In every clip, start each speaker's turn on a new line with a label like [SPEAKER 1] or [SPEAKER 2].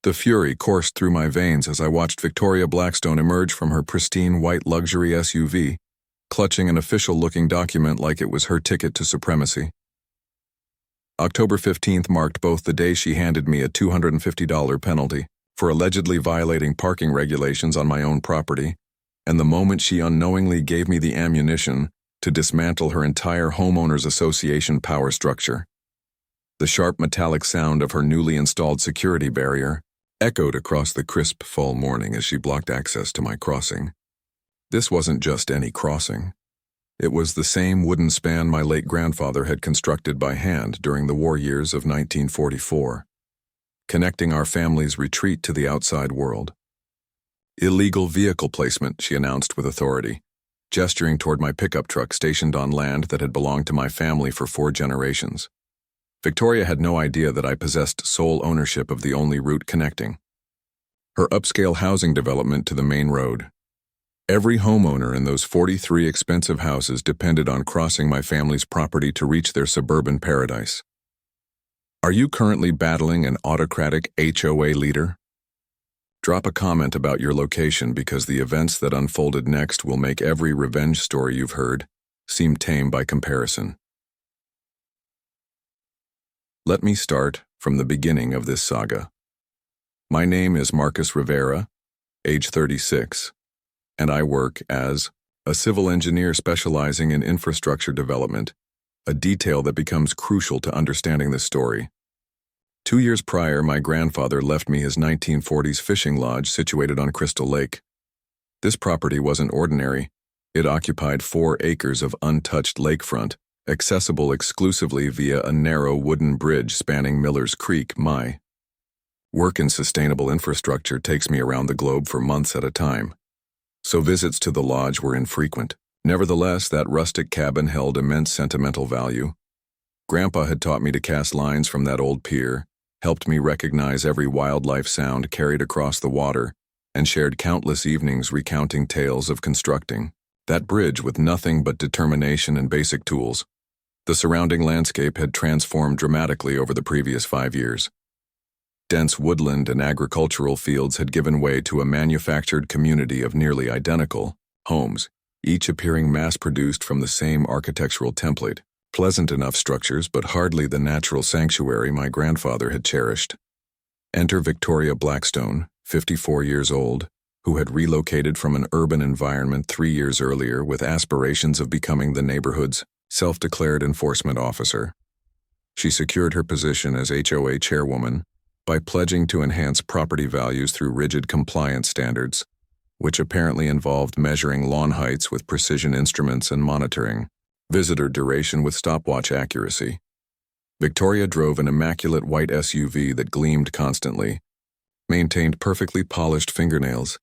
[SPEAKER 1] The fury coursed through my veins as I watched Victoria Blackstone emerge from her pristine white luxury SUV, clutching an official-looking document like it was her ticket to supremacy. October 15th marked both the day she handed me a $250 penalty for allegedly violating parking regulations on my own property, and the moment she unknowingly gave me the ammunition to dismantle her entire homeowners association power structure. The sharp metallic sound of her newly installed security barrier echoed across the crisp fall morning as she blocked access to my crossing. This wasn't just any crossing. It was the same wooden span my late grandfather had constructed by hand during the war years of 1944, connecting our family's retreat to the outside world. Illegal vehicle placement, she announced with authority, gesturing toward my pickup truck stationed on land that had belonged to my family for 4 generations. Victoria had no idea that I possessed sole ownership of the only route connecting her upscale housing development to the main road. Every homeowner in those 43 expensive houses depended on crossing my family's property to reach their suburban paradise. Are you currently battling an autocratic HOA leader? Drop a comment about your location because the events that unfolded next will make every revenge story you've heard seem tame by comparison. Let me start from the beginning of this saga. My name is Marcus Rivera, age 36, and I work as a civil engineer specializing in infrastructure development, a detail that becomes crucial to understanding this story. 2 years prior, my grandfather left me his 1940s fishing lodge situated on Crystal Lake. This property wasn't ordinary. It occupied 4 acres of untouched lakefront, accessible exclusively via a narrow wooden bridge spanning Miller's Creek. My work in sustainable infrastructure takes me around the globe for months at a time, so visits to the lodge were infrequent. Nevertheless, that rustic cabin held immense sentimental value. Grandpa had taught me to cast lines from that old pier, helped me recognize every wildlife sound carried across the water, and shared countless evenings recounting tales of constructing that bridge with nothing but determination and basic tools. The surrounding landscape had transformed dramatically over the previous 5 years. Dense woodland and agricultural fields had given way to a manufactured community of nearly identical homes, each appearing mass-produced from the same architectural template. Pleasant enough structures, but hardly the natural sanctuary my grandfather had cherished. Enter Victoria Blackstone, 54 years old, who had relocated from an urban environment 3 years earlier with aspirations of becoming the neighborhood's self-declared enforcement officer. She secured her position as HOA chairwoman by pledging to enhance property values through rigid compliance standards, which apparently involved measuring lawn heights with precision instruments and monitoring visitor duration with stopwatch accuracy. Victoria drove an immaculate white SUV that gleamed constantly, maintained perfectly polished fingernails,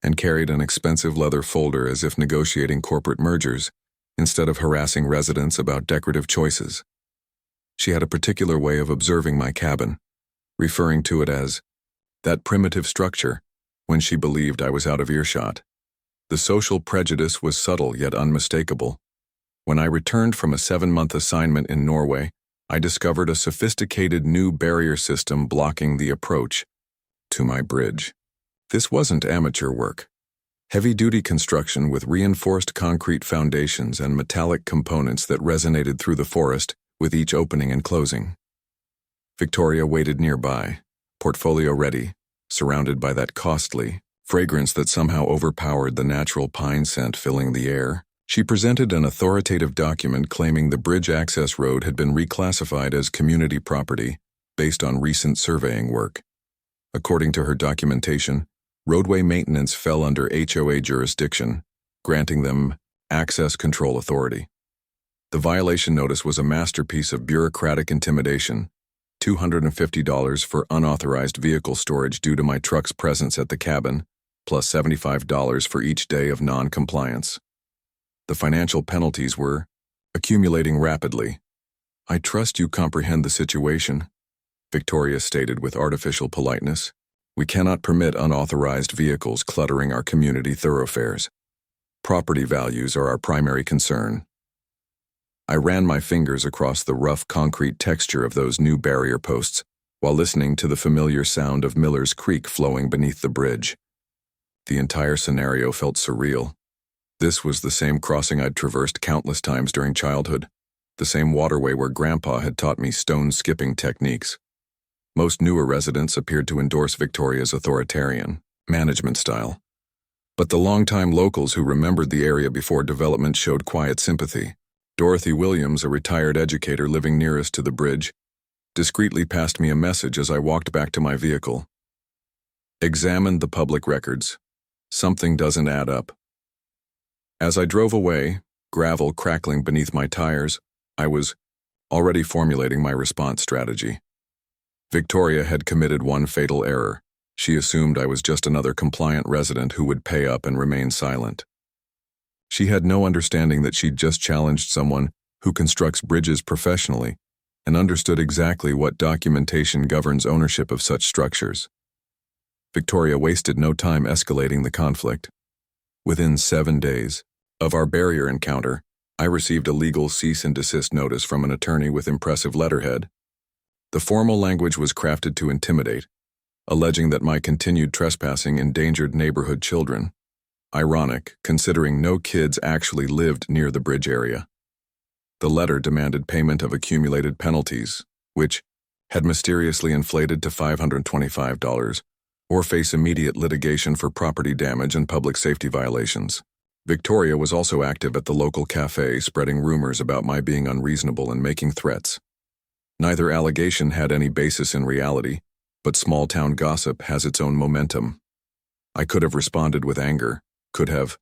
[SPEAKER 1] and carried an expensive leather folder as if negotiating corporate mergers instead of harassing residents about decorative choices. She had a particular way of observing my cabin, referring to it as that primitive structure when she believed I was out of earshot. The social prejudice was subtle yet unmistakable. When I returned from a 7-month assignment in Norway, I discovered a sophisticated new barrier system blocking the approach to my bridge. This wasn't amateur work. Heavy-duty construction with reinforced concrete foundations and metallic components that resonated through the forest with each opening and closing. Victoria waited nearby, portfolio ready, surrounded by that costly fragrance that somehow overpowered the natural pine scent filling the air. She presented an authoritative document claiming the bridge access road had been reclassified as community property based on recent surveying work. According to her documentation, roadway maintenance fell under HOA jurisdiction, granting them access control authority. The violation notice was a masterpiece of bureaucratic intimidation, $250 for unauthorized vehicle storage due to my truck's presence at the cabin, plus $75 for each day of non-compliance. The financial penalties were accumulating rapidly. "I trust you comprehend the situation," Victoria stated with artificial politeness. "We cannot permit unauthorized vehicles cluttering our community thoroughfares. Property values are our primary concern." I ran my fingers across the rough concrete texture of those new barrier posts, while listening to the familiar sound of Miller's Creek flowing beneath the bridge. The entire scenario felt surreal. This was the same crossing I'd traversed countless times during childhood, the same waterway where Grandpa had taught me stone-skipping techniques. Most newer residents appeared to endorse Victoria's authoritarian management style. But the longtime locals who remembered the area before development showed quiet sympathy. Dorothy Williams, a retired educator living nearest to the bridge, discreetly passed me a message as I walked back to my vehicle. Examined the public records. Something doesn't add up. As I drove away, gravel crackling beneath my tires, I was already formulating my response strategy. Victoria had committed one fatal error. She assumed I was just another compliant resident who would pay up and remain silent. She had no understanding that she'd just challenged someone who constructs bridges professionally and understood exactly what documentation governs ownership of such structures. Victoria wasted no time escalating the conflict. Within 7 days of our barrier encounter, I received a legal cease and desist notice from an attorney with impressive letterhead. The formal language was crafted to intimidate, alleging that my continued trespassing endangered neighborhood children. Ironic, considering no kids actually lived near the bridge area. The letter demanded payment of accumulated penalties, which had mysteriously inflated to $525, or face immediate litigation for property damage and public safety violations. Victoria was also active at the local cafe, spreading rumors about my being unreasonable and making threats. Neither allegation had any basis in reality, but small-town gossip has its own momentum. I could have responded with anger, could have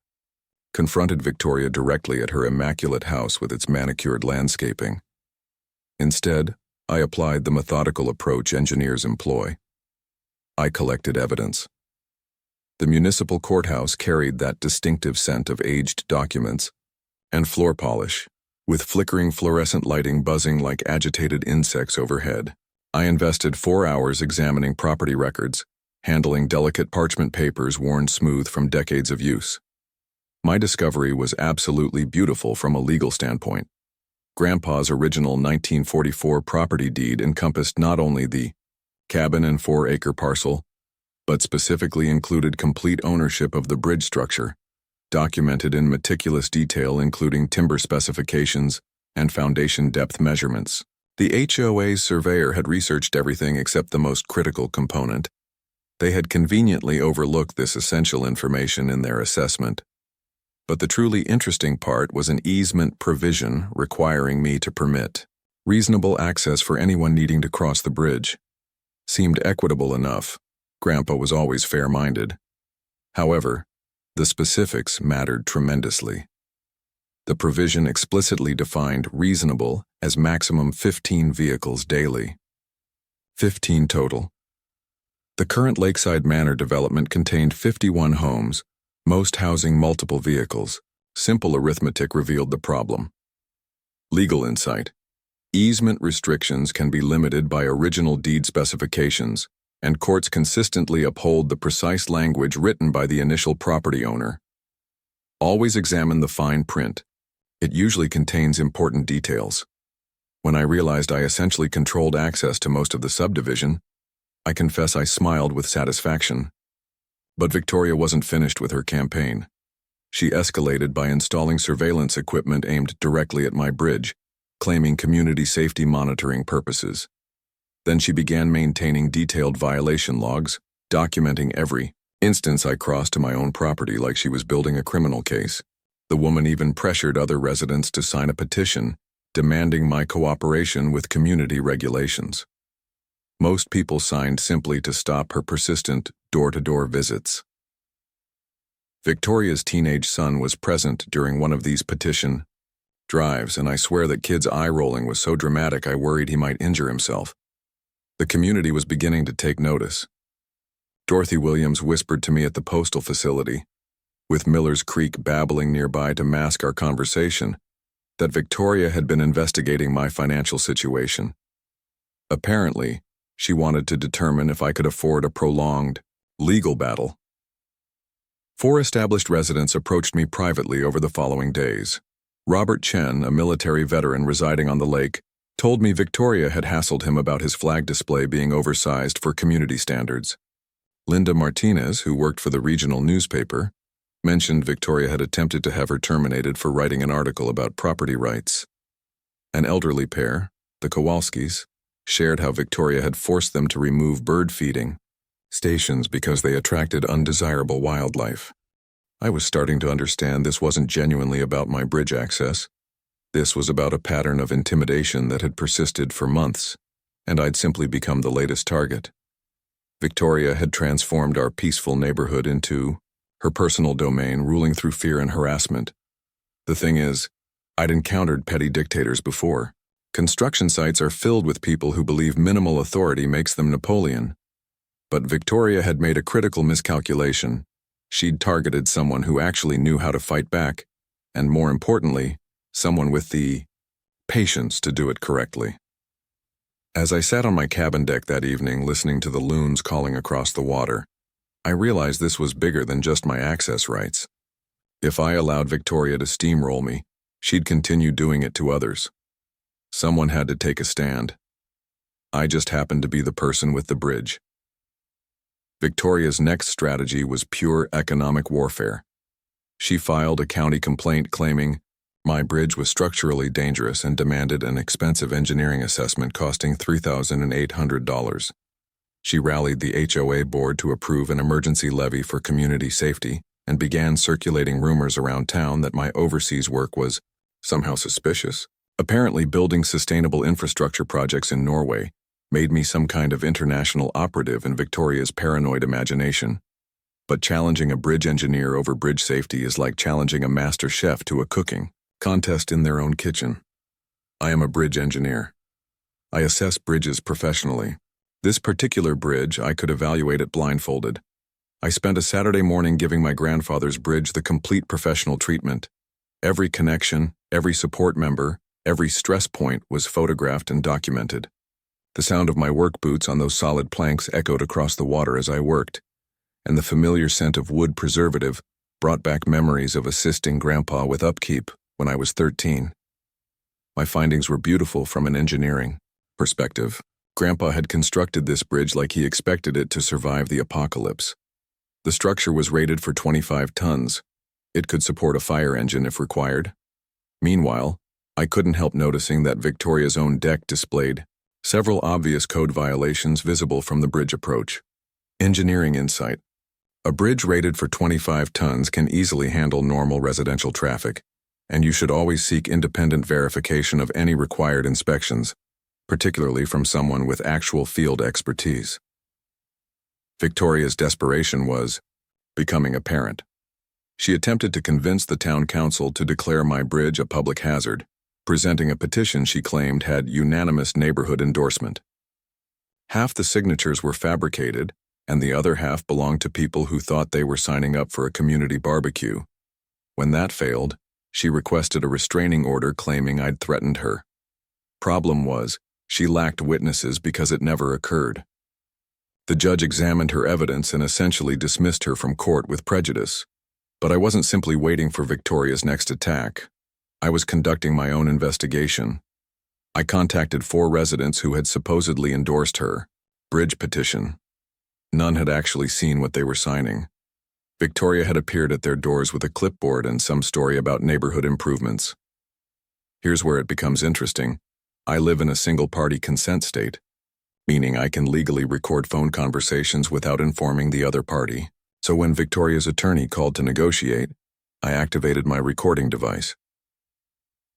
[SPEAKER 1] confronted Victoria directly at her immaculate house with its manicured landscaping. Instead, I applied the methodical approach engineers employ. I collected evidence. The municipal courthouse carried that distinctive scent of aged documents and floor polish, with flickering fluorescent lighting buzzing like agitated insects overhead. I invested 4 hours examining property records, handling delicate parchment papers worn smooth from decades of use. My discovery was absolutely beautiful from a legal standpoint. Grandpa's original 1944 property deed encompassed not only the cabin and 4-acre parcel, but specifically included complete ownership of the bridge structure, documented in meticulous detail including timber specifications and foundation depth measurements. The HOA's surveyor had researched everything except the most critical component. They had conveniently overlooked this essential information in their assessment. But the truly interesting part was an easement provision requiring me to permit reasonable access for anyone needing to cross the bridge. Seemed equitable enough. Grandpa was always fair-minded. However, the specifics mattered tremendously. The provision explicitly defined reasonable as maximum 15 vehicles daily. 15 total. The current Lakeside Manor development contained 51 homes, most housing multiple vehicles. Simple arithmetic revealed the problem. Legal insight. Easement restrictions can be limited by original deed specifications, and courts consistently uphold the precise language written by the initial property owner. Always examine the fine print. It usually contains important details. When I realized I essentially controlled access to most of the subdivision, I confess I smiled with satisfaction. But Victoria wasn't finished with her campaign. She escalated by installing surveillance equipment aimed directly at my bridge, claiming community safety monitoring purposes. Then she began maintaining detailed violation logs, documenting every instance I crossed to my own property like she was building a criminal case. The woman even pressured other residents to sign a petition demanding my cooperation with community regulations. Most people signed simply to stop her persistent door-to-door visits. Victoria's teenage son was present during one of these petition drives, and I swear that kid's eye-rolling was so dramatic I worried he might injure himself. The community was beginning to take notice. Dorothy Williams whispered to me at the postal facility, with Miller's Creek babbling nearby to mask our conversation, that Victoria had been investigating my financial situation. Apparently, she wanted to determine if I could afford a prolonged legal battle. 4 established residents approached me privately over the following days. Robert Chen, a military veteran residing on the lake, told me Victoria had hassled him about his flag display being oversized for community standards. Linda Martinez, who worked for the regional newspaper, mentioned Victoria had attempted to have her terminated for writing an article about property rights. An elderly pair, the Kowalskis, shared how Victoria had forced them to remove bird feeding stations because they attracted undesirable wildlife. I was starting to understand this wasn't genuinely about my bridge access. This was about a pattern of intimidation that had persisted for months, and I'd simply become the latest target. Victoria had transformed our peaceful neighborhood into her personal domain, ruling through fear and harassment. The thing is, I'd encountered petty dictators before. Construction sites are filled with people who believe minimal authority makes them Napoleon. But Victoria had made a critical miscalculation. She'd targeted someone who actually knew how to fight back, and more importantly, someone with the patience to do it correctly. As I sat on my cabin deck that evening listening to the loons calling across the water, I realized this was bigger than just my access rights. If I allowed Victoria to steamroll me, she'd continue doing it to others. Someone had to take a stand. I just happened to be the person with the bridge. Victoria's next strategy was pure economic warfare. She filed a county complaint claiming my bridge was structurally dangerous and demanded an expensive engineering assessment costing $3,800. She rallied the HOA board to approve an emergency levy for community safety and began circulating rumors around town that my overseas work was somehow suspicious. Apparently, building sustainable infrastructure projects in Norway made me some kind of international operative in Victoria's paranoid imagination. But challenging a bridge engineer over bridge safety is like challenging a master chef to a cooking contest in their own kitchen. I am a bridge engineer. I assess bridges professionally. This particular bridge, I could evaluate it blindfolded. I spent a Saturday morning giving my grandfather's bridge the complete professional treatment. Every connection, every support member, every stress point was photographed and documented. The sound of my work boots on those solid planks echoed across the water as I worked, and the familiar scent of wood preservative brought back memories of assisting Grandpa with upkeep when I was 13. My findings were beautiful from an engineering perspective. Grandpa had constructed this bridge like he expected it to survive the apocalypse. The structure was rated for 25 tons. It could support a fire engine if required. Meanwhile, I couldn't help noticing that Victoria's own deck displayed several obvious code violations visible from the bridge approach. Engineering insight. A bridge rated for 25 tons can easily handle normal residential traffic, and you should always seek independent verification of any required inspections, particularly from someone with actual field expertise. Victoria's desperation was becoming apparent. She attempted to convince the town council to declare my bridge a public hazard, presenting a petition she claimed had unanimous neighborhood endorsement. Half the signatures were fabricated, and the other half belonged to people who thought they were signing up for a community barbecue. When that failed, she requested a restraining order claiming I'd threatened her. Problem was, she lacked witnesses because it never occurred. The judge examined her evidence and essentially dismissed her from court with prejudice. But I wasn't simply waiting for Victoria's next attack. I was conducting my own investigation. I contacted 4 residents who had supposedly endorsed her bridge petition. None had actually seen what they were signing. Victoria had appeared at their doors with a clipboard and some story about neighborhood improvements. Here's where it becomes interesting. I live in a single-party consent state, meaning I can legally record phone conversations without informing the other party. So when Victoria's attorney called to negotiate, I activated my recording device.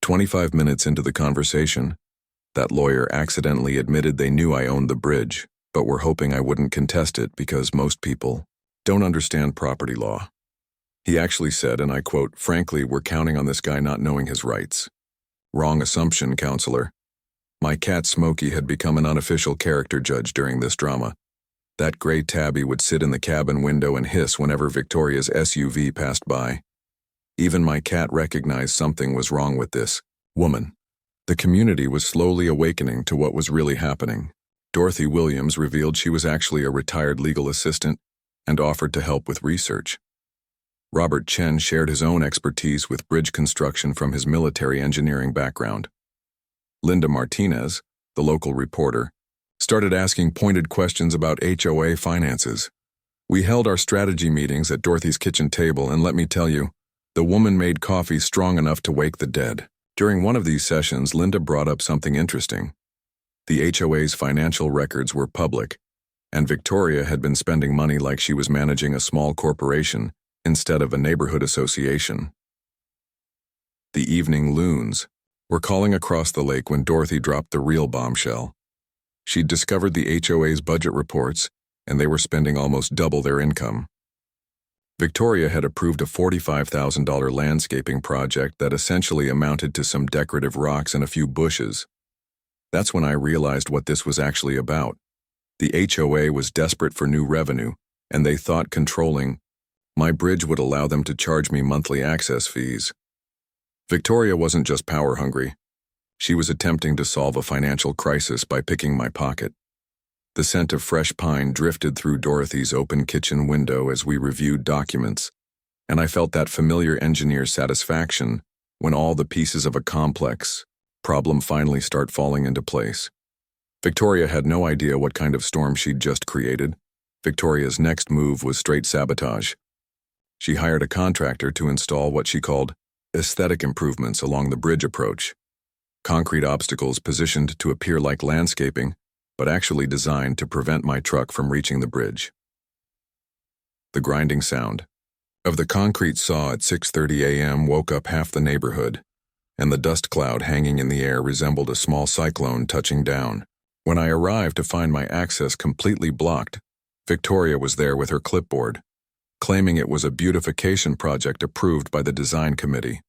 [SPEAKER 1] 25 minutes into the conversation, that lawyer accidentally admitted they knew I owned the bridge, but were hoping I wouldn't contest it because most people don't understand property law. He actually said, and I quote, "Frankly, we're counting on this guy not knowing his rights." Wrong assumption, counselor. My cat Smokey had become an unofficial character judge during this drama. That gray tabby would sit in the cabin window and hiss whenever Victoria's SUV passed by. Even my cat recognized something was wrong with this woman. The community was slowly awakening to what was really happening. Dorothy Williams revealed she was actually a retired legal assistant and offered to help with research. Robert Chen shared his own expertise with bridge construction from his military engineering background. Linda Martinez, the local reporter, started asking pointed questions about HOA finances. We held our strategy meetings at Dorothy's kitchen table, and let me tell you, the woman made coffee strong enough to wake the dead. During one of these sessions, Linda brought up something interesting. The HOA's financial records were public, and Victoria had been spending money like she was managing a small corporation instead of a neighborhood association. The evening loons were calling across the lake when Dorothy dropped the real bombshell. She'd discovered the HOA's budget reports, and they were spending almost double their income. Victoria had approved a $45,000 landscaping project that essentially amounted to some decorative rocks and a few bushes. That's when I realized what this was actually about. The HOA was desperate for new revenue, and they thought controlling my bridge would allow them to charge me monthly access fees. Victoria wasn't just power hungry. She was attempting to solve a financial crisis by picking my pocket. The scent of fresh pine drifted through Dorothy's open kitchen window as we reviewed documents, and I felt that familiar engineer satisfaction when all the pieces of a complex problem finally start falling into place. Victoria had no idea what kind of storm she'd just created. Victoria's next move was straight sabotage. She hired a contractor to install what she called aesthetic improvements along the bridge approach. Concrete obstacles positioned to appear like landscaping, but actually designed to prevent my truck from reaching the bridge. The grinding sound of the concrete saw at 6:30 a.m. woke up half the neighborhood, and the dust cloud hanging in the air resembled a small cyclone touching down. When I arrived to find my access completely blocked, Victoria was there with her clipboard, claiming it was a beautification project approved by the design committee.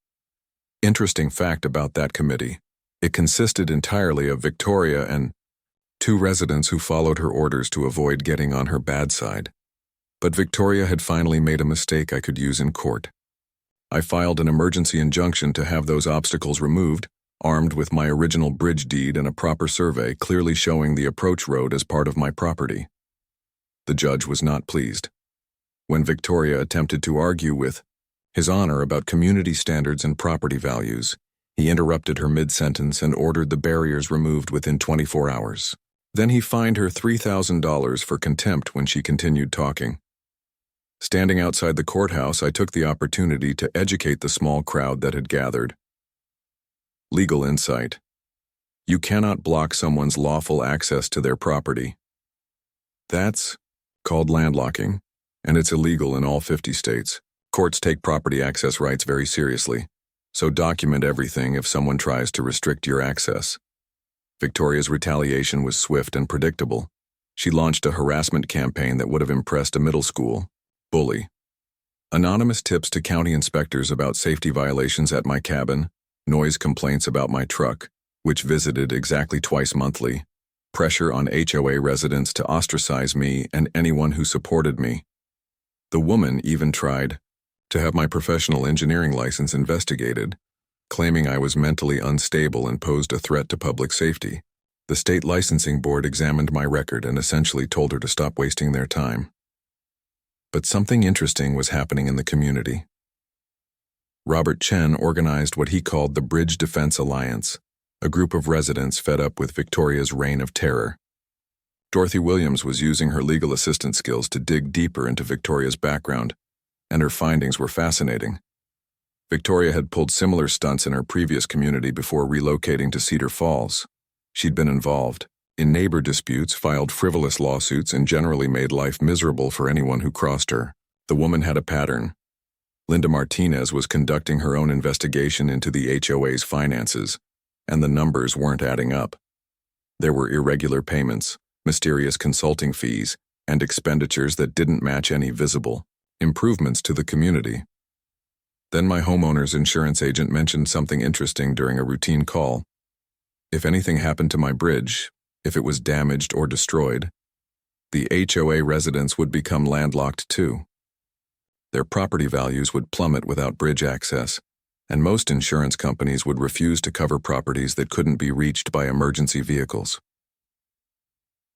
[SPEAKER 1] Interesting fact about that committee: it consisted entirely of Victoria and 2 residents who followed her orders to avoid getting on her bad side. But Victoria had finally made a mistake I could use in court. I filed an emergency injunction to have those obstacles removed, armed with my original bridge deed and a proper survey clearly showing the approach road as part of my property. The judge was not pleased. When Victoria attempted to argue with His Honor about community standards and property values, he interrupted her mid-sentence and ordered the barriers removed within 24 hours. Then he fined her $3,000 for contempt when she continued talking. Standing outside the courthouse, I took the opportunity to educate the small crowd that had gathered. Legal insight: you cannot block someone's lawful access to their property. That's called landlocking, and it's illegal in all 50 states. Courts take property access rights very seriously, so document everything if someone tries to restrict your access. Victoria's retaliation was swift and predictable. She launched a harassment campaign that would have impressed a middle school bully. Anonymous tips to county inspectors about safety violations at my cabin, noise complaints about my truck, which visited exactly twice monthly, pressure on HOA residents to ostracize me and anyone who supported me. The woman even tried to have my professional engineering license investigated, claiming I was mentally unstable and posed a threat to public safety. The state licensing board examined my record and essentially told her to stop wasting their time. But something interesting was happening in the community. Robert Chen organized what he called the Bridge Defense Alliance, a group of residents fed up with Victoria's reign of terror. Dorothy Williams was using her legal assistant skills to dig deeper into Victoria's background, and her findings were fascinating. Victoria had pulled similar stunts in her previous community before relocating to Cedar Falls. She'd been involved in neighbor disputes, filed frivolous lawsuits, and generally made life miserable for anyone who crossed her. The woman had a pattern. Linda Martinez was conducting her own investigation into the HOA's finances, and the numbers weren't adding up. There were irregular payments, mysterious consulting fees, and expenditures that didn't match any visible improvements to the community. Then my homeowner's insurance agent mentioned something interesting during a routine call. If anything happened to my bridge, if it was damaged or destroyed, the HOA residents would become landlocked too. Their property values would plummet without bridge access, and most insurance companies would refuse to cover properties that couldn't be reached by emergency vehicles.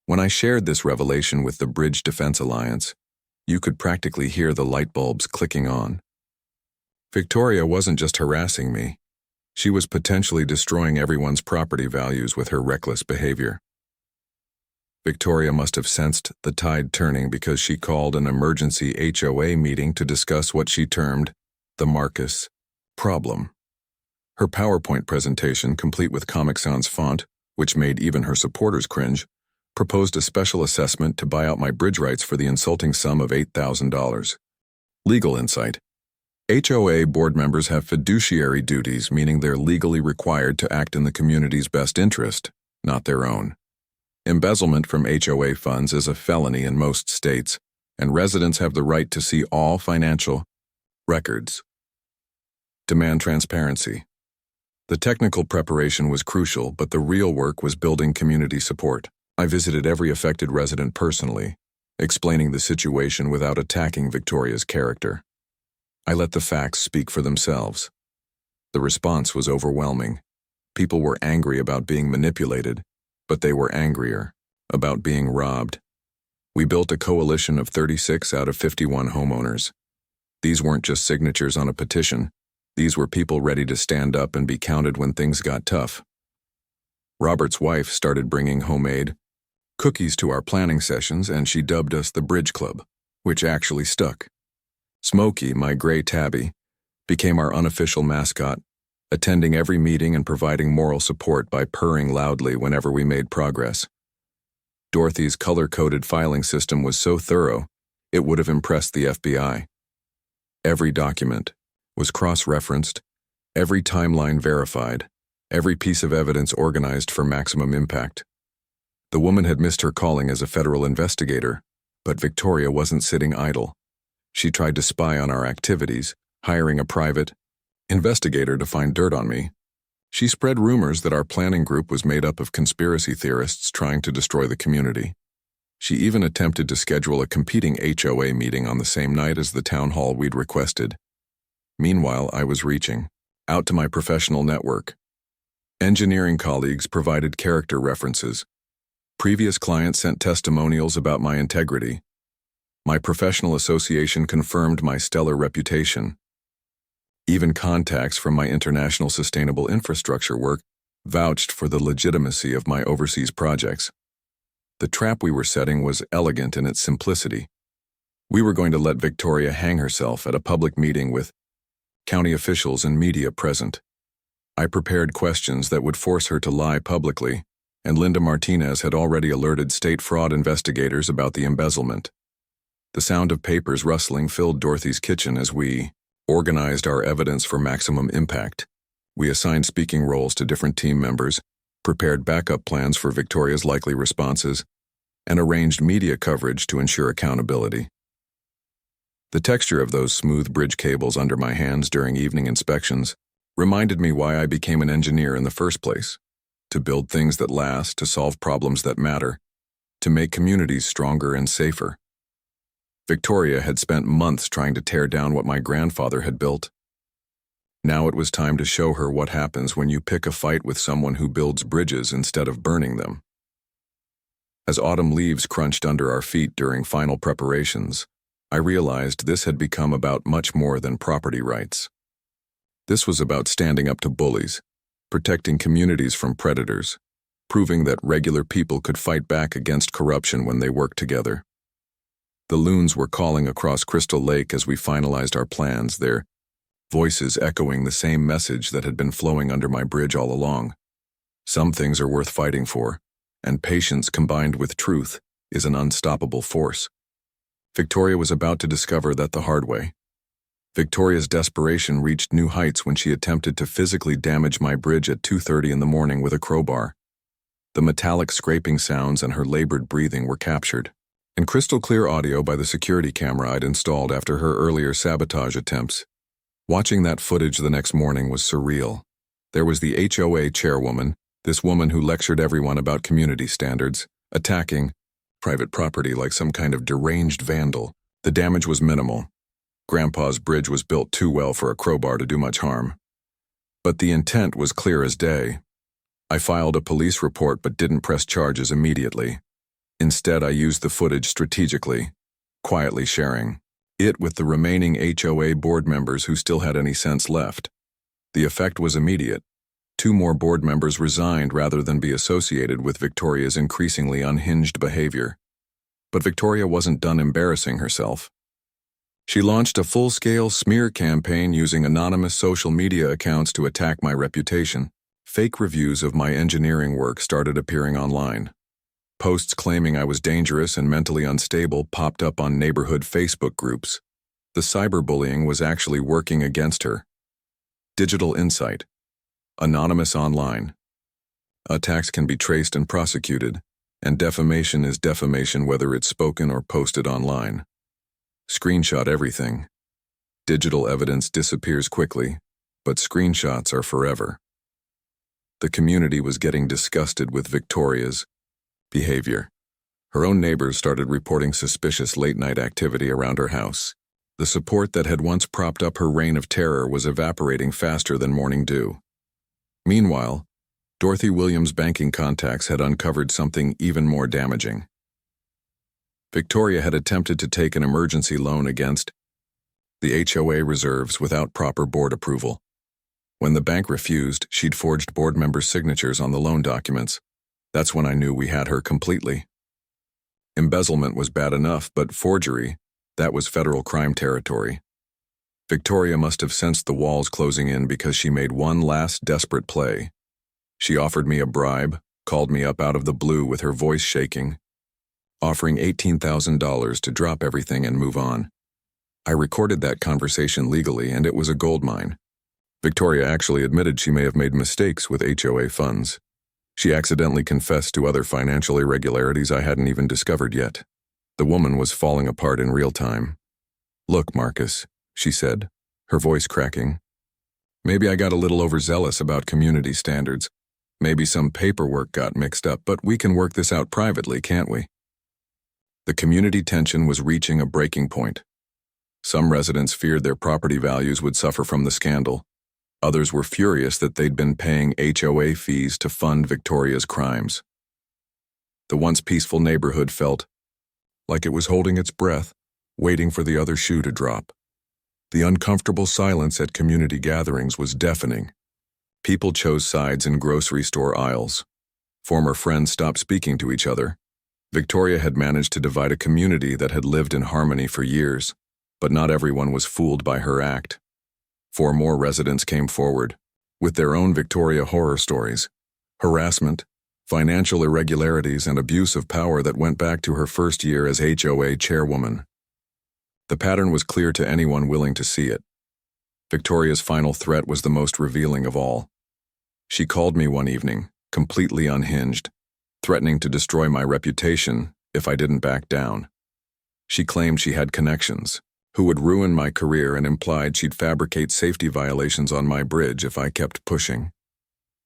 [SPEAKER 1] When I shared this revelation with the Bridge Defense Alliance, you could practically hear the light bulbs clicking on. Victoria wasn't just harassing me. She was potentially destroying everyone's property values with her reckless behavior. Victoria must have sensed the tide turning because she called an emergency HOA meeting to discuss what she termed the Marcus problem. Her PowerPoint presentation, complete with Comic Sans font, which made even her supporters cringe, proposed a special assessment to buy out my bridge rights for the insulting sum of $8,000. Legal insight. HOA board members have fiduciary duties, meaning they're legally required to act in the community's best interest, not their own. Embezzlement from HOA funds is a felony in most states, and residents have the right to see all financial records. Demand transparency. The technical preparation was crucial, but the real work was building community support. I visited every affected resident personally, explaining the situation without attacking Victoria's character. I let the facts speak for themselves. The response was overwhelming. People were angry about being manipulated, but they were angrier about being robbed. We built a coalition of 36 out of 51 homeowners. These weren't just signatures on a petition. These were people ready to stand up and be counted when things got tough. Robert's wife started bringing homemade cookies to our planning sessions, and she dubbed us the Bridge Club, which actually stuck. Smokey, my gray tabby, became our unofficial mascot, attending every meeting and providing moral support by purring loudly whenever we made progress. Dorothy's color-coded filing system was so thorough, it would have impressed the FBI. Every document was cross-referenced, every timeline verified, every piece of evidence organized for maximum impact. The woman had missed her calling as a federal investigator, but Victoria wasn't sitting idle. She tried to spy on our activities, hiring a private investigator to find dirt on me. She spread rumors that our planning group was made up of conspiracy theorists trying to destroy the community. She even attempted to schedule a competing HOA meeting on the same night as the town hall we'd requested. Meanwhile, I was reaching out to my professional network. Engineering colleagues provided character references. Previous clients sent testimonials about my integrity. My professional association confirmed my stellar reputation. Even contacts from my international sustainable infrastructure work vouched for the legitimacy of my overseas projects. The trap we were setting was elegant in its simplicity. We were going to let Victoria hang herself at a public meeting with county officials and media present. I prepared questions that would force her to lie publicly, and Linda Martinez had already alerted state fraud investigators about the embezzlement. The sound of papers rustling filled Dorothy's kitchen as we organized our evidence for maximum impact. We assigned speaking roles to different team members, prepared backup plans for Victoria's likely responses, and arranged media coverage to ensure accountability. The texture of those smooth bridge cables under my hands during evening inspections reminded me why I became an engineer in the first place: to build things that last, to solve problems that matter, to make communities stronger and safer. Victoria had spent months trying to tear down what my grandfather had built. Now it was time to show her what happens when you pick a fight with someone who builds bridges instead of burning them. As autumn leaves crunched under our feet during final preparations, I realized this had become about much more than property rights. This was about standing up to bullies, protecting communities from predators, proving that regular people could fight back against corruption when they worked together. The loons were calling across Crystal Lake as we finalized our plans, their voices echoing the same message that had been flowing under my bridge all along. Some things are worth fighting for, and patience combined with truth is an unstoppable force. Victoria was about to discover that the hard way. Victoria's desperation reached new heights when she attempted to physically damage my bridge at 2:30 in the morning with a crowbar. The metallic scraping sounds and her labored breathing were captured in crystal-clear audio by the security camera I'd installed after her earlier sabotage attempts. Watching that footage the next morning was surreal. There was the HOA chairwoman, this woman who lectured everyone about community standards, attacking private property like some kind of deranged vandal. The damage was minimal. Grandpa's bridge was built too well for a crowbar to do much harm. But the intent was clear as day. I filed a police report but didn't press charges immediately. Instead, I used the footage strategically, quietly sharing it with the remaining HOA board members who still had any sense left. The effect was immediate. 2 more board members resigned rather than be associated with Victoria's increasingly unhinged behavior. But Victoria wasn't done embarrassing herself. She launched a full-scale smear campaign using anonymous social media accounts to attack my reputation. Fake reviews of my engineering work started appearing online. Posts claiming I was dangerous and mentally unstable popped up on neighborhood Facebook groups. The cyberbullying was actually working against her. Digital insight. Anonymous online. Attacks can be traced and prosecuted, and defamation is defamation whether it's spoken or posted online. Screenshot everything. Digital evidence disappears quickly, but screenshots are forever. The community was getting disgusted with Victoria's behavior. Her own neighbors started reporting suspicious late-night activity around her house. The support that had once propped up her reign of terror was evaporating faster than morning dew. Meanwhile, Dorothy Williams' banking contacts had uncovered something even more damaging. Victoria had attempted to take an emergency loan against the HOA reserves without proper board approval. When the bank refused, she'd forged board members' signatures on the loan documents. That's when I knew we had her completely. Embezzlement was bad enough, but forgery, that was federal crime territory. Victoria must have sensed the walls closing in because she made one last desperate play. She offered me a bribe, called me up out of the blue with her voice shaking, offering $18,000 to drop everything and move on. I recorded that conversation legally, and it was a goldmine. Victoria actually admitted she may have made mistakes with HOA funds. She accidentally confessed to other financial irregularities I hadn't even discovered yet. The woman was falling apart in real time. "Look, Marcus," she said, her voice cracking. "Maybe I got a little overzealous about community standards. Maybe some paperwork got mixed up, but we can work this out privately, can't we?" The community tension was reaching a breaking point. Some residents feared their property values would suffer from the scandal. Others were furious that they'd been paying HOA fees to fund Victoria's crimes. The once peaceful neighborhood felt like it was holding its breath, waiting for the other shoe to drop. The uncomfortable silence at community gatherings was deafening. People chose sides in grocery store aisles. Former friends stopped speaking to each other. Victoria had managed to divide a community that had lived in harmony for years, but not everyone was fooled by her act. 4 more residents came forward, with their own Victoria horror stories: harassment, financial irregularities, and abuse of power that went back to her first year as HOA chairwoman. The pattern was clear to anyone willing to see it. Victoria's final threat was the most revealing of all. She called me one evening, completely unhinged, threatening to destroy my reputation if I didn't back down. She claimed she had connections, who would ruin my career, and implied she'd fabricate safety violations on my bridge if I kept pushing.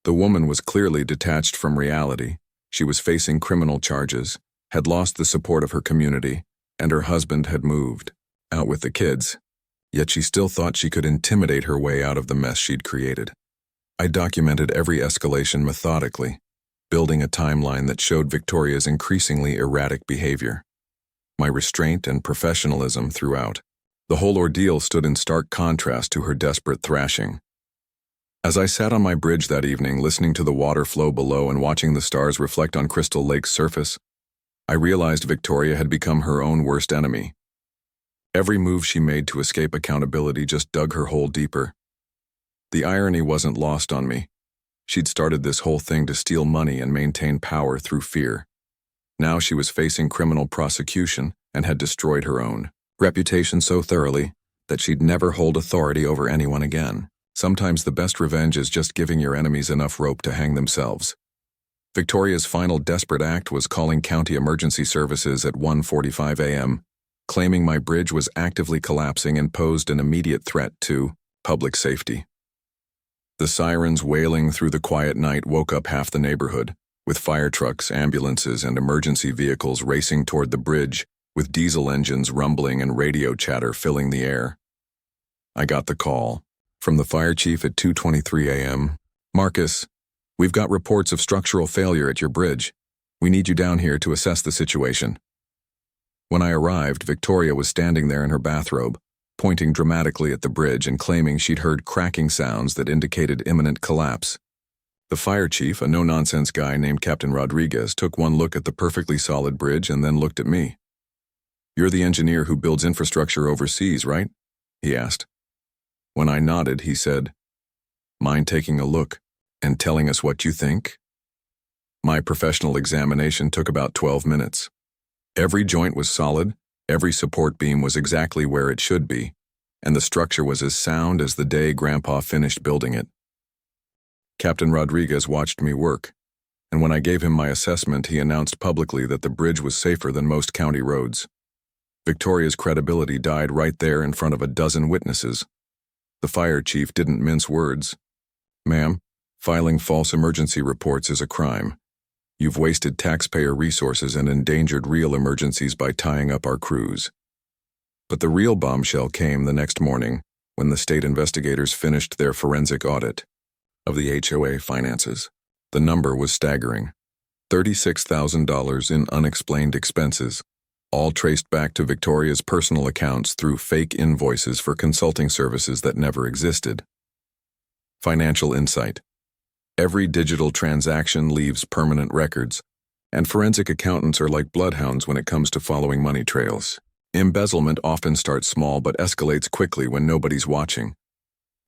[SPEAKER 1] The woman was clearly detached from reality. She was facing criminal charges, had lost the support of her community, and her husband had moved, out with the kids. Yet she still thought she could intimidate her way out of the mess she'd created. I documented every escalation methodically, building a timeline that showed Victoria's increasingly erratic behavior. My restraint and professionalism throughout. The whole ordeal stood in stark contrast to her desperate thrashing. As I sat on my bridge that evening, listening to the water flow below and watching the stars reflect on Crystal Lake's surface, I realized Victoria had become her own worst enemy. Every move she made to escape accountability just dug her hole deeper. The irony wasn't lost on me. She'd started this whole thing to steal money and maintain power through fear. Now she was facing criminal prosecution and had destroyed her own reputation so thoroughly that she'd never hold authority over anyone again. Sometimes the best revenge is just giving your enemies enough rope to hang themselves. Victoria's final desperate act was calling county emergency services at 1:45 a.m., claiming my bridge was actively collapsing and posed an immediate threat to public safety. The sirens wailing through the quiet night woke up half the neighborhood, with fire trucks, ambulances, and emergency vehicles racing toward the bridge, with diesel engines rumbling and radio chatter filling the air. I got the call from the fire chief at 2:23 a.m. "Marcus, we've got reports of structural failure at your bridge. We need you down here to assess the situation." When I arrived, Victoria was standing there in her bathrobe, pointing dramatically at the bridge and claiming she'd heard cracking sounds that indicated imminent collapse. The fire chief, a no-nonsense guy named Captain Rodriguez, took one look at the perfectly solid bridge and then looked at me. "You're the engineer who builds infrastructure overseas, right?" he asked. When I nodded, he said, "Mind taking a look and telling us what you think?" My professional examination took about 12 minutes. Every joint was solid, every support beam was exactly where it should be, and the structure was as sound as the day Grandpa finished building it. Captain Rodriguez watched me work, and when I gave him my assessment, he announced publicly that the bridge was safer than most county roads. Victoria's credibility died right there in front of a dozen witnesses. The fire chief didn't mince words. "Ma'am, filing false emergency reports is a crime. You've wasted taxpayer resources and endangered real emergencies by tying up our crews." But the real bombshell came the next morning when the state investigators finished their forensic audit of the HOA finances. The number was staggering. $36,000 in unexplained expenses, all traced back to Victoria's personal accounts through fake invoices for consulting services that never existed. Financial insight. Every digital transaction leaves permanent records, and forensic accountants are like bloodhounds when it comes to following money trails. Embezzlement often starts small but escalates quickly when nobody's watching.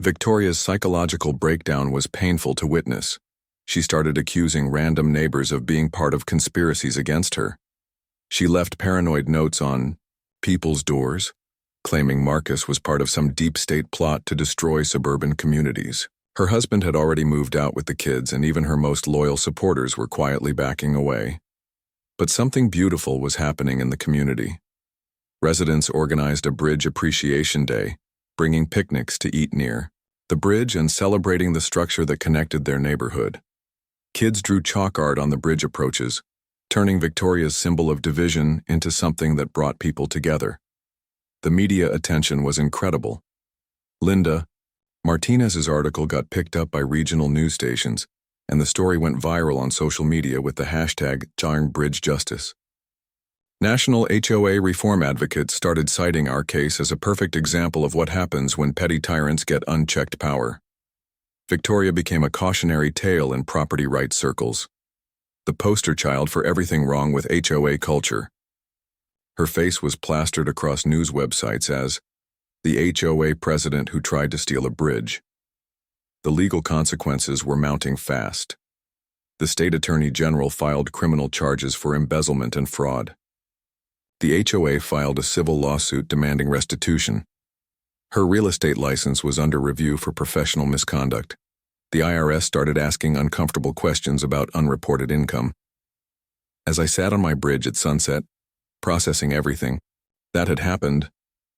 [SPEAKER 1] Victoria's psychological breakdown was painful to witness. She started accusing random neighbors of being part of conspiracies against her. She left paranoid notes on people's doors, claiming Marcus was part of some deep state plot to destroy suburban communities. Her husband had already moved out with the kids, and even her most loyal supporters were quietly backing away. But something beautiful was happening in the community. Residents organized a bridge appreciation day, bringing picnics to eat near the bridge and celebrating the structure that connected their neighborhood. Kids drew chalk art on the bridge approaches, turning Victoria's symbol of division into something that brought people together. The media attention was incredible. Linda Martinez's article got picked up by regional news stations, and the story went viral on social media with the hashtag #BridgeJustice. National HOA reform advocates started citing our case as a perfect example of what happens when petty tyrants get unchecked power. Victoria became a cautionary tale in property rights circles, the poster child for everything wrong with HOA culture. Her face was plastered across news websites as the HOA president who tried to steal a bridge. The legal consequences were mounting fast. The state attorney general filed criminal charges for embezzlement and fraud. The HOA filed a civil lawsuit demanding restitution. Her real estate license was under review for professional misconduct. The IRS started asking uncomfortable questions about unreported income. As I sat on my bridge at sunset, processing everything that had happened,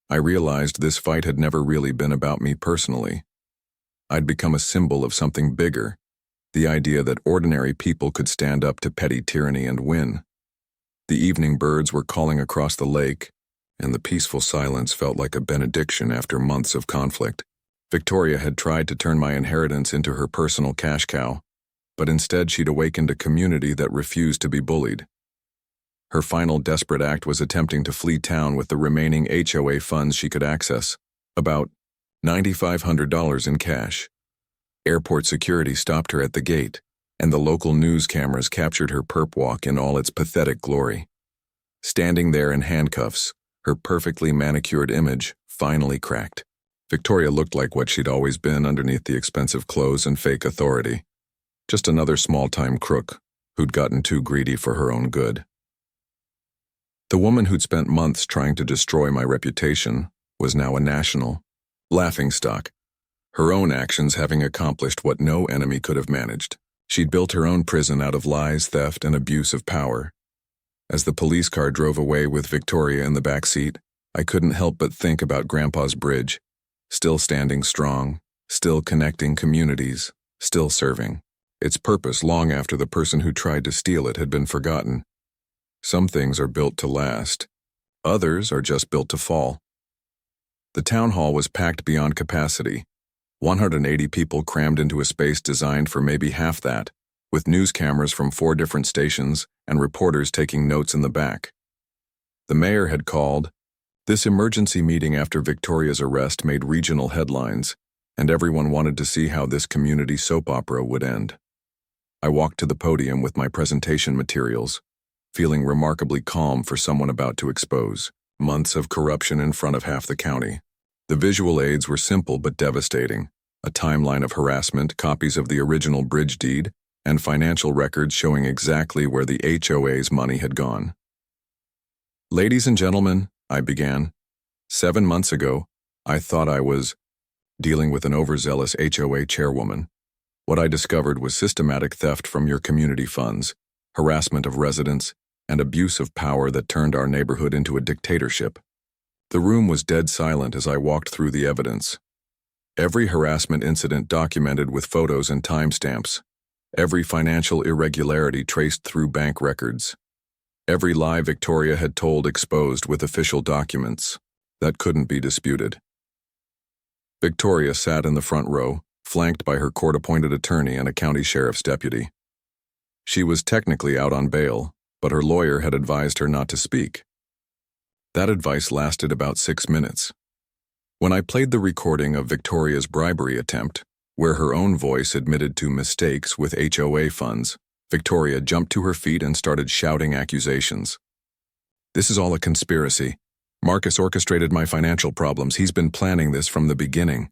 [SPEAKER 1] I realized this fight had never really been about me personally. I'd become a symbol of something bigger, the idea that ordinary people could stand up to petty tyranny and win. The evening birds were calling across the lake, and the peaceful silence felt like a benediction after months of conflict. Victoria had tried to turn my inheritance into her personal cash cow, but instead she'd awakened a community that refused to be bullied. Her final desperate act was attempting to flee town with the remaining HOA funds she could access, about $9,500 in cash. Airport security stopped her at the gate, and the local news cameras captured her perp walk in all its pathetic glory. Standing there in handcuffs, her perfectly manicured image finally cracked. Victoria looked like what she'd always been underneath the expensive clothes and fake authority. Just another small-time crook who'd gotten too greedy for her own good. The woman who'd spent months trying to destroy my reputation was now a national laughingstock, her own actions having accomplished what no enemy could have managed. She'd built her own prison out of lies, theft, and abuse of power. As the police car drove away with Victoria in the back seat, I couldn't help but think about Grandpa's bridge, still standing strong, still connecting communities, still serving its purpose long after the person who tried to steal it had been forgotten. Some things are built to last. Others are just built to fall. The town hall was packed beyond capacity. 180 people crammed into a space designed for maybe half that, with news cameras from 4 different stations and reporters taking notes in the back. The mayor had called, This emergency meeting after Victoria's arrest made regional headlines, and everyone wanted to see how this community soap opera would end. I walked to the podium with my presentation materials, feeling remarkably calm for someone about to expose months of corruption in front of half the county. The visual aids were simple but devastating: a timeline of harassment, copies of the original bridge deed, and financial records showing exactly where the HOA's money had gone. "Ladies and gentlemen," I began, "7 months ago, I thought I was dealing with an overzealous HOA chairwoman. What I discovered was systematic theft from your community funds, harassment of residents, and abuse of power that turned our neighborhood into a dictatorship." The room was dead silent as I walked through the evidence. Every harassment incident documented with photos and timestamps. Every financial irregularity traced through bank records. Every lie Victoria had told exposed with official documents. That couldn't be disputed. Victoria sat in the front row, flanked by her court-appointed attorney and a county sheriff's deputy. She was technically out on bail, but her lawyer had advised her not to speak. That advice lasted about 6 minutes. When I played the recording of Victoria's bribery attempt, where her own voice admitted to mistakes with HOA funds, Victoria jumped to her feet and started shouting accusations. "This is all a conspiracy. Marcus orchestrated my financial problems. He's been planning this from the beginning."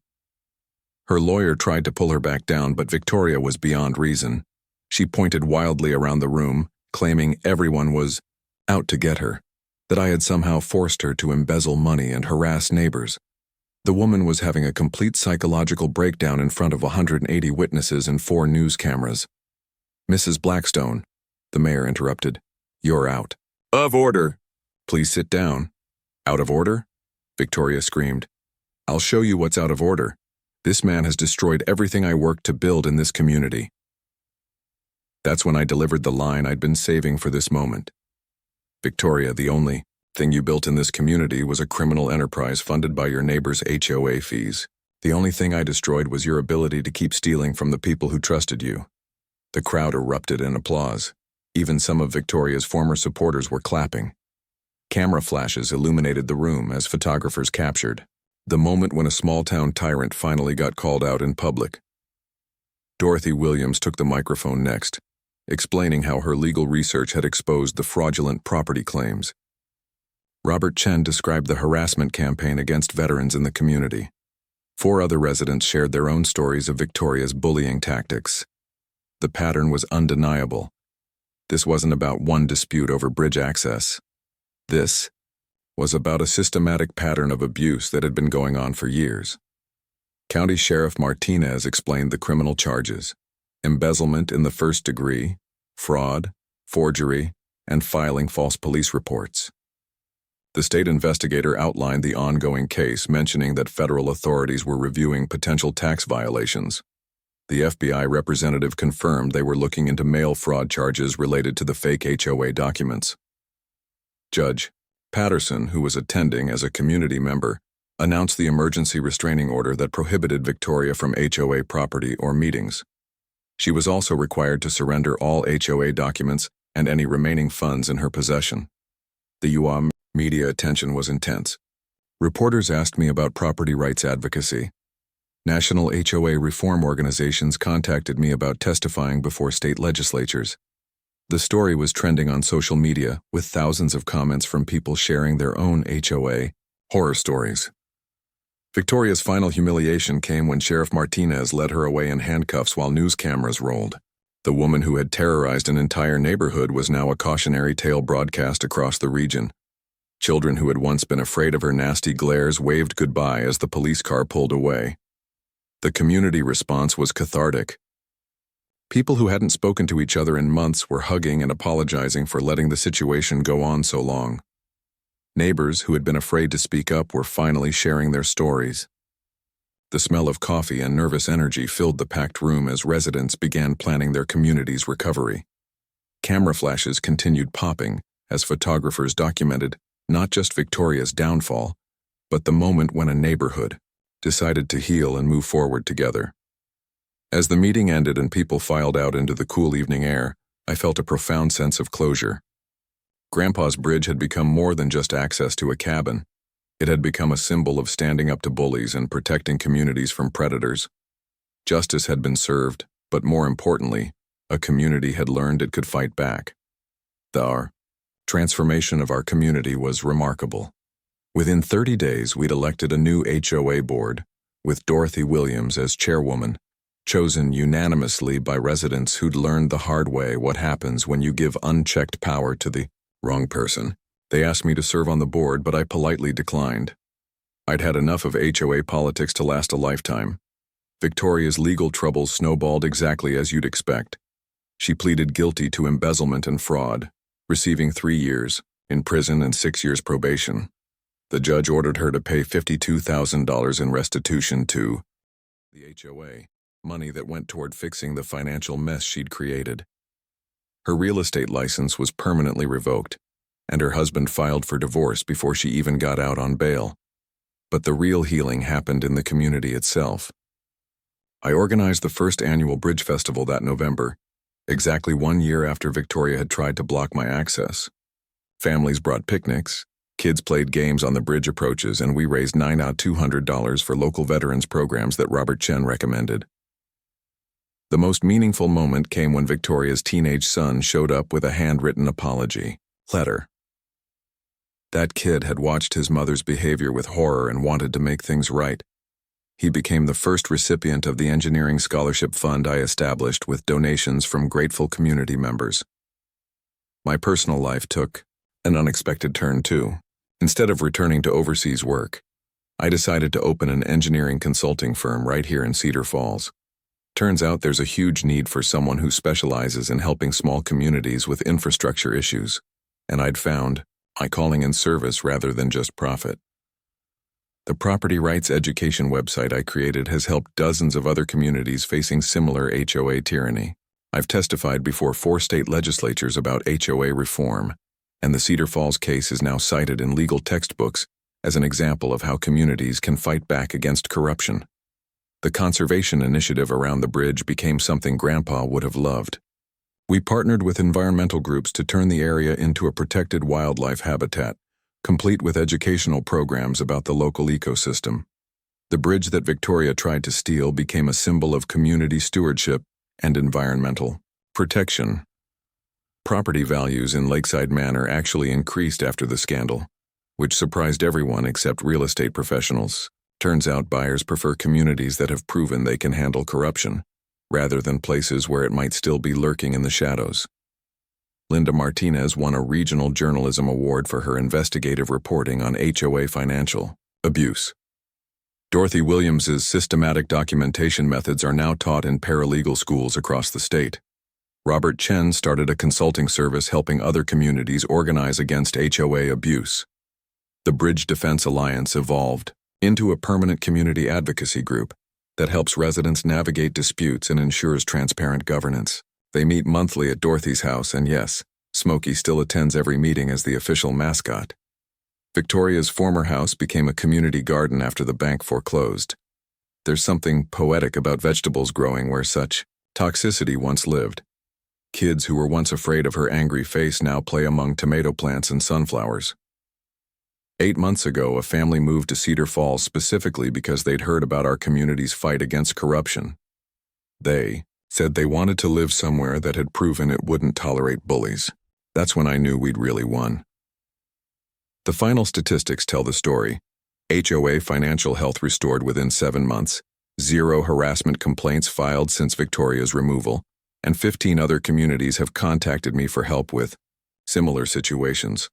[SPEAKER 1] Her lawyer tried to pull her back down, but Victoria was beyond reason. She pointed wildly around the room, claiming everyone was out to get her, that I had somehow forced her to embezzle money and harass neighbors. The woman was having a complete psychological breakdown in front of 180 witnesses and 4 news cameras. "Mrs. Blackstone," the mayor interrupted, "you're out." "Of order." "Please sit down." "Out of order?" Victoria screamed. "I'll show you what's out of order. This man has destroyed everything I worked to build in this community." That's when I delivered the line I'd been saving for this moment. "Victoria, the only thing you built in this community was a criminal enterprise funded by your neighbor's HOA fees. The only thing I destroyed was your ability to keep stealing from the people who trusted you." The crowd erupted in applause. Even some of Victoria's former supporters were clapping. Camera flashes illuminated the room as photographers captured the moment when a small-town tyrant finally got called out in public. Dorothy Williams took the microphone next, explaining how her legal research had exposed the fraudulent property claims. Robert Chen described the harassment campaign against veterans in the community. 4 other residents shared their own stories of Victoria's bullying tactics. The pattern was undeniable. This wasn't about one dispute over bridge access. This was about a systematic pattern of abuse that had been going on for years. County Sheriff Martinez explained the criminal charges: embezzlement in the 1st degree, fraud, forgery, and filing false police reports. The state investigator outlined the ongoing case, mentioning that federal authorities were reviewing potential tax violations. The FBI representative confirmed they were looking into mail fraud charges related to the fake HOA documents. Judge Patterson, who was attending as a community member, announced the emergency restraining order that prohibited Victoria from HOA property or meetings. She was also required to surrender all HOA documents and any remaining funds in her possession. The HOA media attention was intense. Reporters asked me about property rights advocacy. National HOA reform organizations contacted me about testifying before state legislatures. The story was trending on social media, with thousands of comments from people sharing their own HOA horror stories. Victoria's final humiliation came when Sheriff Martinez led her away in handcuffs while news cameras rolled. The woman who had terrorized an entire neighborhood was now a cautionary tale broadcast across the region. Children who had once been afraid of her nasty glares waved goodbye as the police car pulled away. The community response was cathartic. People who hadn't spoken to each other in months were hugging and apologizing for letting the situation go on so long. Neighbors who had been afraid to speak up were finally sharing their stories. The smell of coffee and nervous energy filled the packed room as residents began planning their community's recovery. Camera flashes continued popping as photographers documented not just Victoria's downfall, but the moment when a neighborhood decided to heal and move forward together. As the meeting ended and people filed out into the cool evening air, I felt a profound sense of closure. Grandpa's bridge had become more than just access to a cabin. It had become a symbol of standing up to bullies and protecting communities from predators. Justice had been served, but more importantly, a community had learned it could fight back. The transformation of our community was remarkable. Within 30 days, we'd elected a new HOA board, with Dorothy Williams as chairwoman, chosen unanimously by residents who'd learned the hard way what happens when you give unchecked power to the wrong person. They asked me to serve on the board, but I politely declined. I'd had enough of HOA politics to last a lifetime. Victoria's legal troubles snowballed exactly as you'd expect. She pleaded guilty to embezzlement and fraud, receiving 3 years in prison and 6 years probation. The judge ordered her to pay $52,000 in restitution to the HOA, money that went toward fixing the financial mess she'd created. Her real estate license was permanently revoked, and her husband filed for divorce before she even got out on bail. But the real healing happened in the community itself. I organized the first annual Bridge Festival that November, exactly 1 year after Victoria had tried to block my access. Families brought picnics, kids played games on the bridge approaches, and we raised $9,200 for local veterans programs that Robert Chen recommended. The most meaningful moment came when Victoria's teenage son showed up with a handwritten apology letter. That kid had watched his mother's behavior with horror and wanted to make things right. He became the first recipient of the engineering scholarship fund I established with donations from grateful community members. My personal life took an unexpected turn too. Instead of returning to overseas work, I decided to open an engineering consulting firm right here in Cedar Falls. Turns out there's a huge need for someone who specializes in helping small communities with infrastructure issues, and I'd found my calling in service rather than just profit. The property rights education website I created has helped dozens of other communities facing similar HOA tyranny. I've testified before 4 state legislatures about HOA reform, and the Cedar Falls case is now cited in legal textbooks as an example of how communities can fight back against corruption. The conservation initiative around the bridge became something Grandpa would have loved. We partnered with environmental groups to turn the area into a protected wildlife habitat, complete with educational programs about the local ecosystem. The bridge that Victoria tried to steal became a symbol of community stewardship and environmental protection. Property values in Lakeside Manor actually increased after the scandal, which surprised everyone except real estate professionals. Turns out buyers prefer communities that have proven they can handle corruption, rather than places where it might still be lurking in the shadows. Linda Martinez won a regional journalism award for her investigative reporting on HOA financial abuse. Dorothy Williams's systematic documentation methods are now taught in paralegal schools across the state. Robert Chen started a consulting service helping other communities organize against HOA abuse. The Bridge Defense Alliance evolved into a permanent community advocacy group that helps residents navigate disputes and ensures transparent governance. They meet monthly at Dorothy's house, and yes, Smokey still attends every meeting as the official mascot. Victoria's former house became a community garden after the bank foreclosed. There's something poetic about vegetables growing where such toxicity once lived. Kids who were once afraid of her angry face now play among tomato plants and sunflowers. 8 months ago, a family moved to Cedar Falls specifically because they'd heard about our community's fight against corruption. They said they wanted to live somewhere that had proven it wouldn't tolerate bullies. That's when I knew we'd really won. The final statistics tell the story. HOA financial health restored within 7 months, 0 harassment complaints filed since Victoria's removal, and 15 other communities have contacted me for help with similar situations.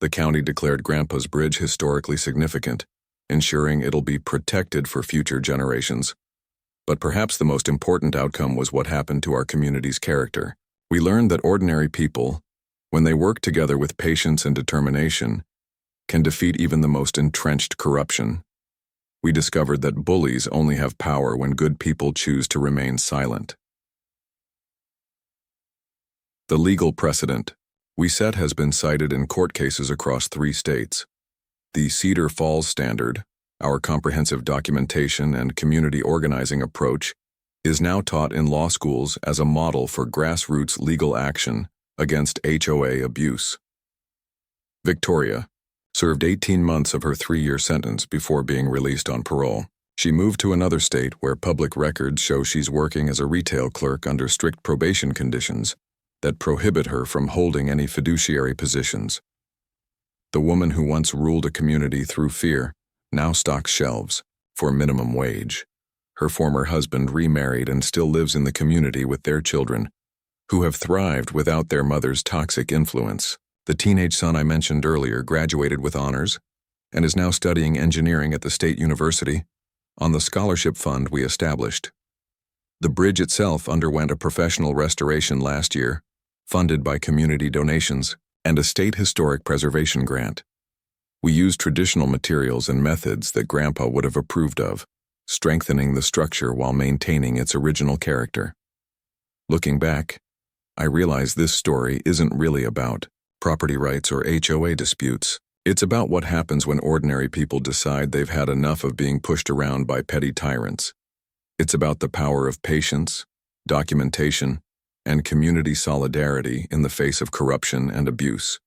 [SPEAKER 1] The county declared Grandpa's Bridge historically significant, ensuring it'll be protected for future generations. But perhaps the most important outcome was what happened to our community's character. We learned that ordinary people, when they work together with patience and determination, can defeat even the most entrenched corruption. We discovered that bullies only have power when good people choose to remain silent. The legal precedent we set has been cited in court cases across 3 states. The Cedar Falls Standard, our comprehensive documentation and community organizing approach, is now taught in law schools as a model for grassroots legal action against HOA abuse. Victoria, served 18 months of her 3-year sentence before being released on parole. She moved to another state where public records show she's working as a retail clerk under strict probation conditions that prohibit her from holding any fiduciary positions. The woman who once ruled a community through fear now stocks shelves for minimum wage. Her former husband remarried and still lives in the community with their children, who have thrived without their mother's toxic influence. The teenage son I mentioned earlier graduated with honors and is now studying engineering at the state university on the scholarship fund we established. The bridge itself underwent a professional restoration last year, funded by community donations and a state historic preservation grant. We used traditional materials and methods that Grandpa would have approved of, strengthening the structure while maintaining its original character. Looking back, I realize this story isn't really about property rights or HOA disputes. It's about what happens when ordinary people decide they've had enough of being pushed around by petty tyrants. It's about the power of patience, documentation, and community solidarity in the face of corruption and abuse.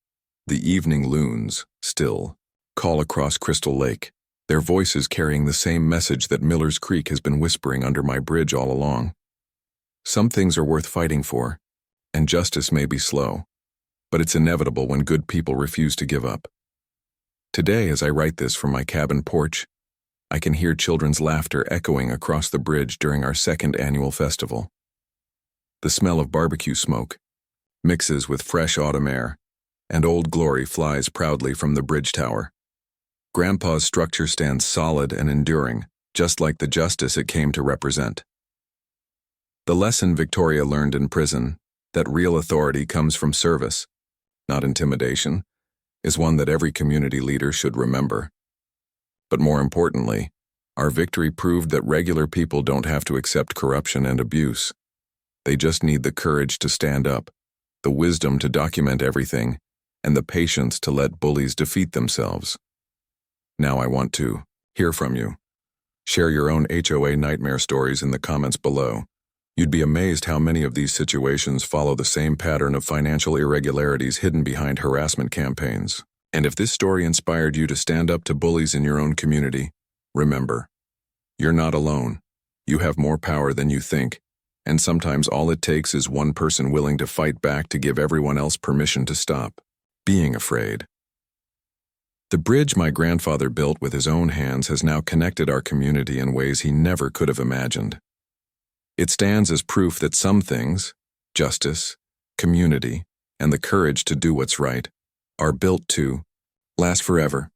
[SPEAKER 1] The evening loons, still, call across Crystal Lake, their voices carrying the same message that Miller's Creek has been whispering under my bridge all along. Some things are worth fighting for, and justice may be slow, but it's inevitable when good people refuse to give up. Today, as I write this from my cabin porch, I can hear children's laughter echoing across the bridge during our second annual festival. The smell of barbecue smoke mixes with fresh autumn air, and Old Glory flies proudly from the bridge tower. Grandpa's structure stands solid and enduring, just like the justice it came to represent. The lesson Victoria learned in prison, that real authority comes from service, not intimidation, is one that every community leader should remember. But more importantly, our victory proved that regular people don't have to accept corruption and abuse. They just need the courage to stand up, the wisdom to document everything, and the patience to let bullies defeat themselves. Now I want to hear from you. Share your own HOA nightmare stories in the comments below. You'd be amazed how many of these situations follow the same pattern of financial irregularities hidden behind harassment campaigns. And if this story inspired you to stand up to bullies in your own community, remember, you're not alone. You have more power than you think, and sometimes all it takes is one person willing to fight back to give everyone else permission to stop being afraid. The bridge my grandfather built with his own hands has now connected our community in ways he never could have imagined. It stands as proof that some things, justice, community, and the courage to do what's right, are built to last forever.